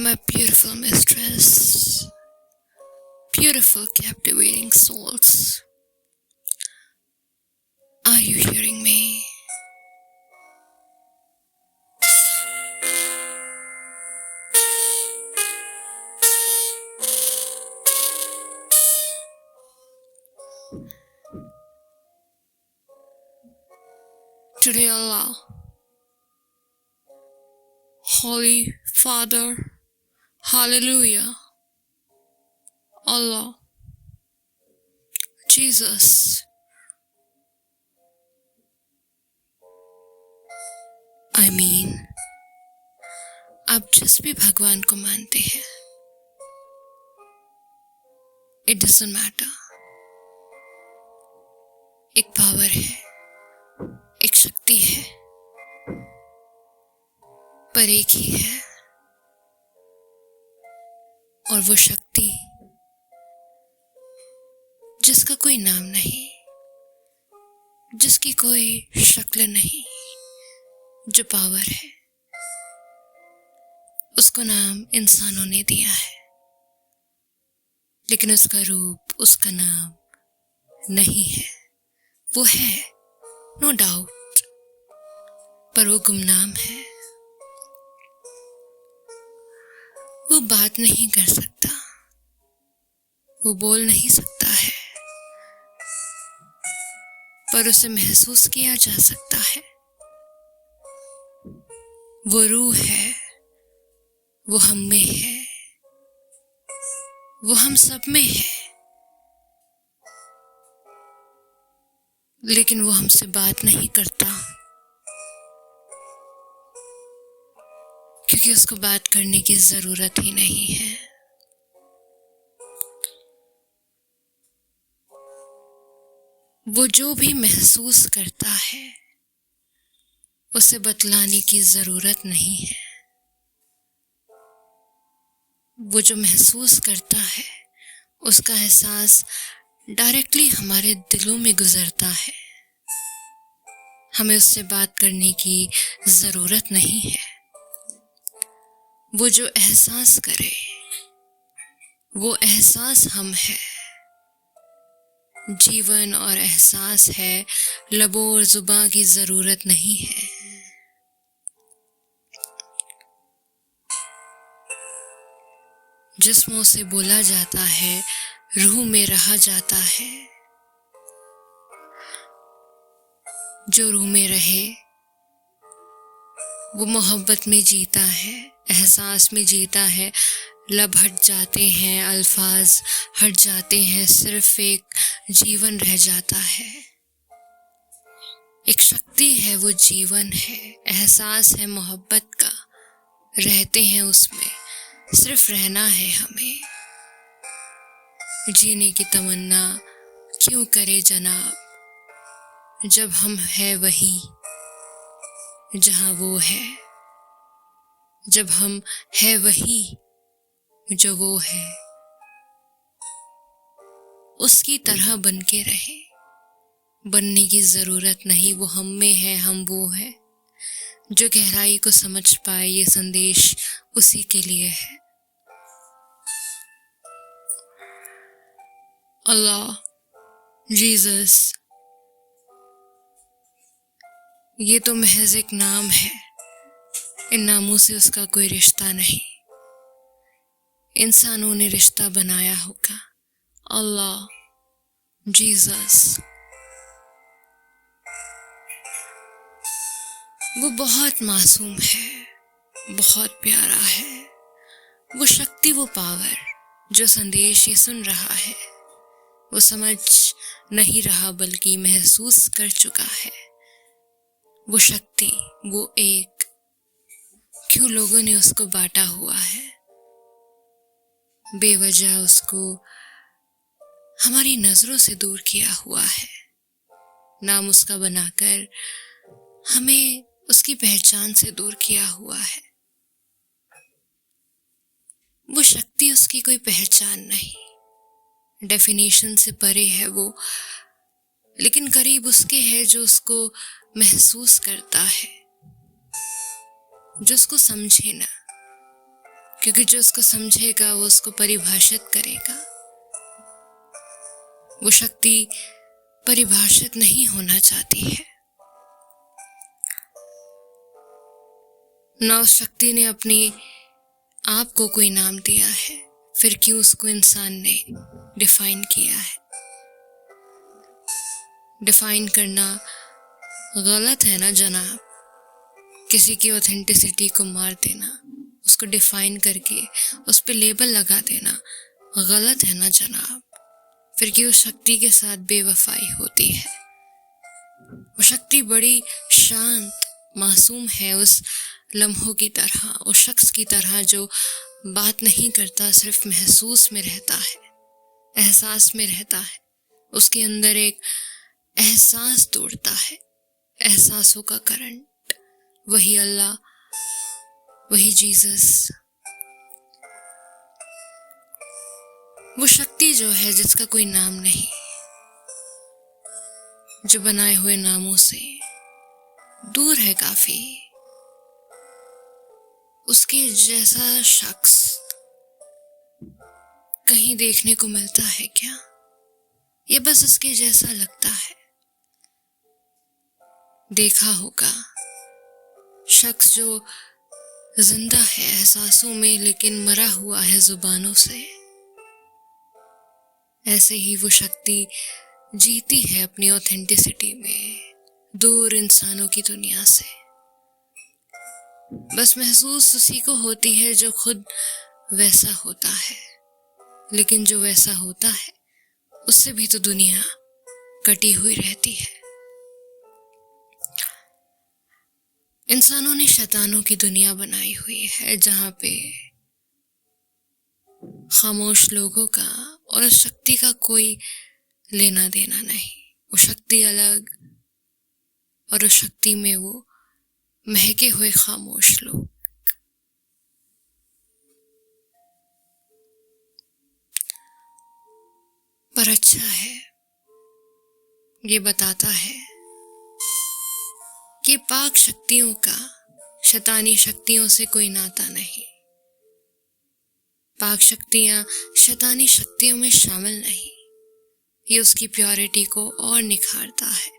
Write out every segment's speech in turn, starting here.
my beautiful mistress, beautiful captivating souls. Are you hearing me? Today Allah, Holy Father, Hallelujah, Allah, Jesus, आप जिस भी भगवान को मानते हैं, इट डजंट मैटर। एक पावर है, एक शक्ति है, पर एक ही है। और वो शक्ति जिसका कोई नाम नहीं, जिसकी कोई शक्ल नहीं, जो पावर है उसको नाम इंसानों ने दिया है, लेकिन उसका रूप, उसका नाम नहीं है। वो है, नो डाउट, पर वो गुमनाम है। वो बात नहीं कर सकता, वो बोल नहीं सकता है, पर उसे महसूस किया जा सकता है। वो रूह है, वो हम में है, वो हम सब में है, लेकिन वो हमसे बात नहीं करता, क्योंकि उसको बात करने की जरूरत ही नहीं है। वो जो भी महसूस करता है उसे बतलाने की जरूरत नहीं है। वो जो महसूस करता है उसका एहसास डायरेक्टली हमारे दिलों में गुजरता है। हमें उससे बात करने की जरूरत नहीं है। वो जो एहसास करे, वो एहसास हम है। जीवन और एहसास है, लबों और जुबां की जरूरत नहीं है। जिस्मों से बोला जाता है, रूह में रहा जाता है। जो रूह में रहे वो मोहब्बत में जीता है, एहसास में जीता है। लब हट जाते हैं, अल्फाज हट जाते हैं, सिर्फ एक जीवन रह जाता है। एक शक्ति है, वो जीवन है, एहसास है मोहब्बत का। रहते हैं उसमें, सिर्फ रहना है हमें। जीने की तमन्ना क्यों करे जनाब, जब हम है वहीं जहां वो है। जब हम है वहीं जो वो है, उसकी तरह बन के रहे। बनने की जरूरत नहीं, वो हम में है, हम वो है। जो गहराई को समझ पाए, ये संदेश उसी के लिए है। अल्लाह, जीसस, ये तो महज एक नाम है। इन नामों से उसका कोई रिश्ता नहीं। इंसानों ने रिश्ता बनाया होगा। अल्लाह, जीसस, वो बहुत मासूम है, बहुत प्यारा है। वो शक्ति, वो पावर, जो संदेश ये सुन रहा है, वो समझ नहीं रहा बल्कि महसूस कर चुका है। वो शक्ति, वो एक, क्यों लोगों ने उसको बांटा हुआ है। बेवजह उसको हमारी नजरों से दूर किया हुआ है। नाम उसका बनाकर हमें उसकी पहचान से दूर किया हुआ है। वो शक्ति उसकी कोई पहचान नहीं, डेफिनेशन से परे है वो, लेकिन करीब उसके है जो उसको महसूस करता है, जो उसको समझे ना, क्योंकि जो उसको समझेगा वो उसको परिभाषित करेगा। वो शक्ति परिभाषित नहीं होना चाहती है। ना उस शक्ति ने अपने आप को कोई नाम दिया है, फिर क्यों उसको इंसान ने डिफाइन किया है। डिफाइन करना गलत है ना जनाब। किसी की ऑथेंटिसिटी को मार देना, उसको डिफाइन करके उस पे लेबल लगा देना गलत है ना जनाब। फिर क्यों उस शक्ति के साथ बेवफाई होती है। वो शक्ति बड़ी शांत मासूम है, उस लम्हों की तरह, उस शख्स की तरह जो बात नहीं करता, सिर्फ महसूस में रहता है, एहसास में रहता है। उसके अंदर एक एहसास दौड़ता है, एहसासों का करंट। वही अल्लाह, वही जीसस, वो शक्ति जो है जिसका कोई नाम नहीं, जो बनाए हुए नामों से दूर है काफी। उसके जैसा शख्स कहीं देखने को मिलता है क्या? ये बस उसके जैसा लगता है। देखा होगा शख्स जो जिंदा है एहसासों में, लेकिन मरा हुआ है जुबानों से। ऐसे ही वो शक्ति जीती है अपनी ऑथेंटिसिटी में, दूर इंसानों की दुनिया से। बस महसूस उसी को होती है जो खुद वैसा होता है, लेकिन जो वैसा होता है उससे भी तो दुनिया कटी हुई रहती है। इंसानों ने शैतानों की दुनिया बनाई हुई है, जहां पे खामोश लोगों का और उस शक्ति का कोई लेना देना नहीं। वो शक्ति अलग और उस शक्ति में वो महके हुए खामोश लोग। पर अच्छा है, ये बताता है कि पाक शक्तियों का शैतानी शक्तियों से कोई नाता नहीं। पाक शक्तियां शैतानी शक्तियों में शामिल नहीं। ये उसकी प्योरिटी को और निखारता है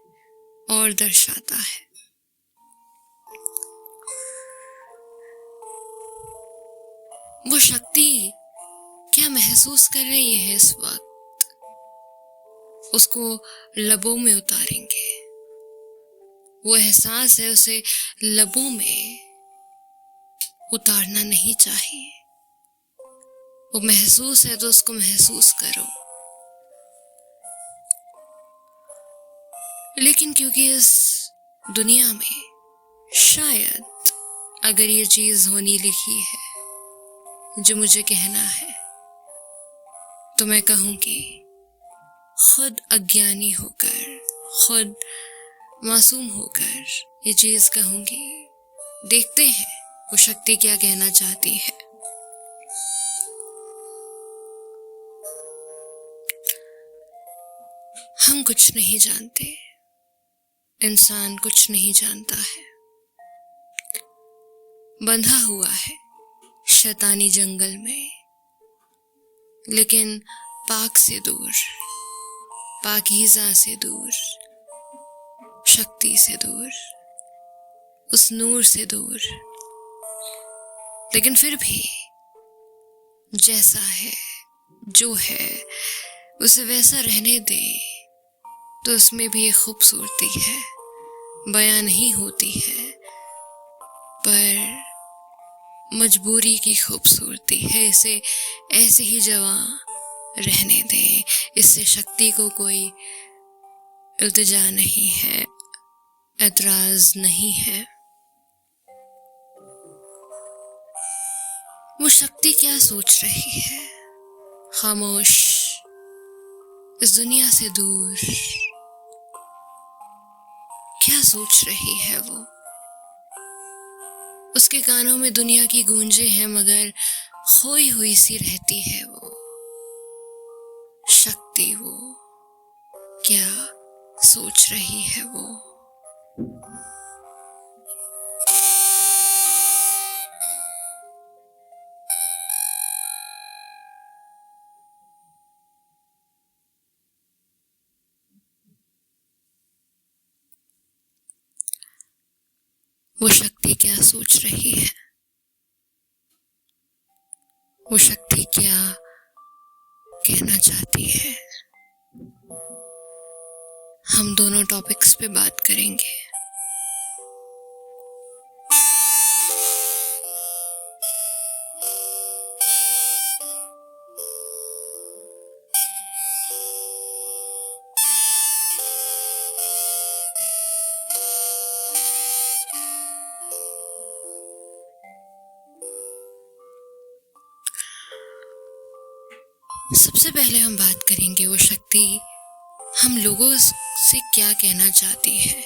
और दर्शाता है। वो शक्ति क्या महसूस कर रही है इस वक्त, उसको लबों में उतारेंगे। वो एहसास है, उसे लबों में उतारना नहीं चाहिए। वो महसूस है तो उसको महसूस करो। लेकिन क्योंकि इस दुनिया में शायद अगर ये चीज होनी लिखी है जो मुझे कहना है, तो मैं कहूंगी खुद अज्ञानी होकर, खुद मासूम होकर ये चीज कहूंगी। देखते हैं वो शक्ति क्या कहना चाहती है। हम कुछ नहीं जानते, इंसान कुछ नहीं जानता है। बंधा हुआ है शैतानी जंगल में, लेकिन पाक से दूर, पाकीज़ा से दूर, शक्ति से दूर, उस नूर से दूर। लेकिन फिर भी जैसा है, जो है, उसे वैसा रहने दे, तो उसमें भी एक खूबसूरती है, बयां नहीं होती है, पर मजबूरी की खूबसूरती है। इसे ऐसे ही जवां रहने दे। इससे शक्ति को कोई इल्तिजा नहीं है, एतराज नहीं है। वो शक्ति क्या सोच रही है, खामोश इस दुनिया से दूर, क्या सोच रही है वो? उसके कानों में दुनिया की गूंजें हैं, मगर खोई हुई सी रहती है वो शक्ति। वो क्या सोच रही है वो? वो शक्ति क्या सोच रही है, वो शक्ति क्या कहना चाहती है। हम दोनों टॉपिक्स पे बात करेंगे। सबसे पहले हम बात करेंगे वो शक्ति हम लोगों से क्या कहना चाहती है।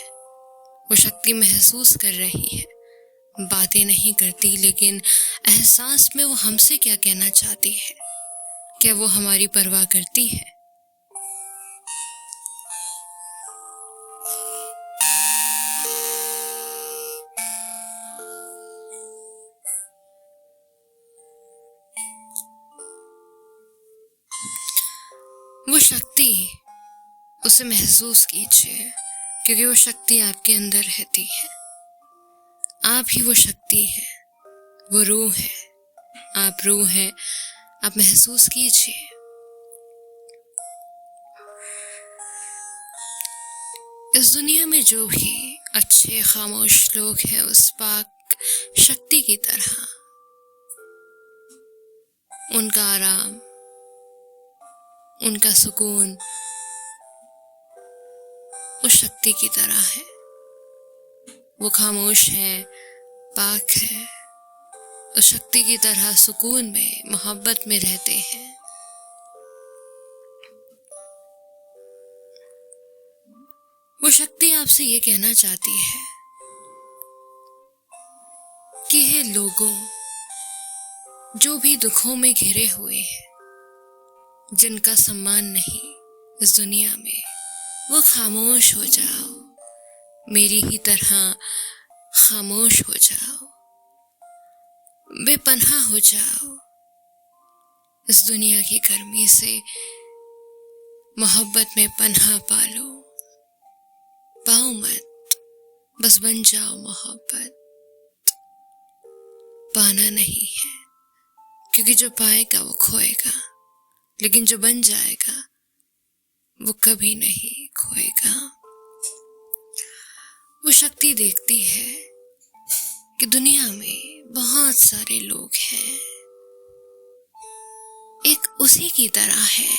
वो शक्ति महसूस कर रही है, बातें नहीं करती, लेकिन एहसास में वो हमसे क्या कहना चाहती है। क्या वो हमारी परवाह करती है? वो शक्ति, उसे महसूस कीजिए, क्योंकि वो शक्ति आपके अंदर रहती है। आप ही वो शक्ति है, वो रूह है, आप रूह है। आप महसूस कीजिए। इस दुनिया में जो भी अच्छे खामोश लोग हैं, उस पाक शक्ति की तरह उनका आराम, उनका सुकून उस शक्ति की तरह है। वो खामोश है, पाक है, उस शक्ति की तरह सुकून में, मोहब्बत में रहते हैं। वो शक्ति आपसे ये कहना चाहती है कि हे लोगों, जो भी दुखों में घिरे हुए हैं, जिनका सम्मान नहीं इस दुनिया में, वो खामोश हो जाओ, मेरी ही तरह खामोश हो जाओ, बेपनाह हो जाओ। इस दुनिया की गर्मी से मोहब्बत में पनाह पालो, पाओ मत, बस बन जाओ मोहब्बत। पाना नहीं है, क्योंकि जो पाएगा वो खोएगा, लेकिन जो बन जाएगा वो कभी नहीं खोएगा। वो शक्ति देखती है कि दुनिया में बहुत सारे लोग हैं, एक उसी की तरह है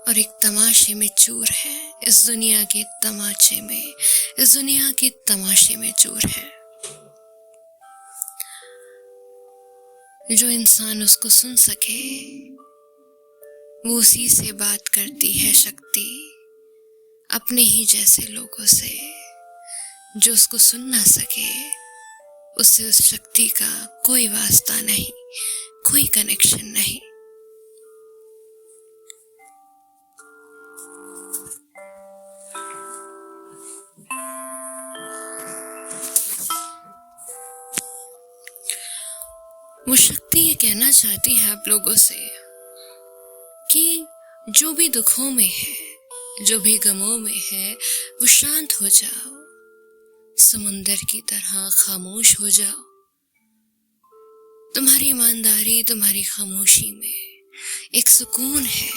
और एक तमाशे में चूर है। इस दुनिया के तमाशे में, इस दुनिया के तमाशे में चूर है। जो इंसान उसको सुन सके, वो उसी से बात करती है शक्ति, अपने ही जैसे लोगों से। जो उसको सुन ना सके, उससे उस शक्ति का कोई वास्ता नहीं, कोई कनेक्शन नहीं। वो शक्ति ये कहना चाहती है आप लोगों से कि जो भी दुखों में है, जो भी गमों में है, वो शांत हो जाओ, समुंदर की तरह खामोश हो जाओ। तुम्हारी ईमानदारी, तुम्हारी खामोशी में एक सुकून है।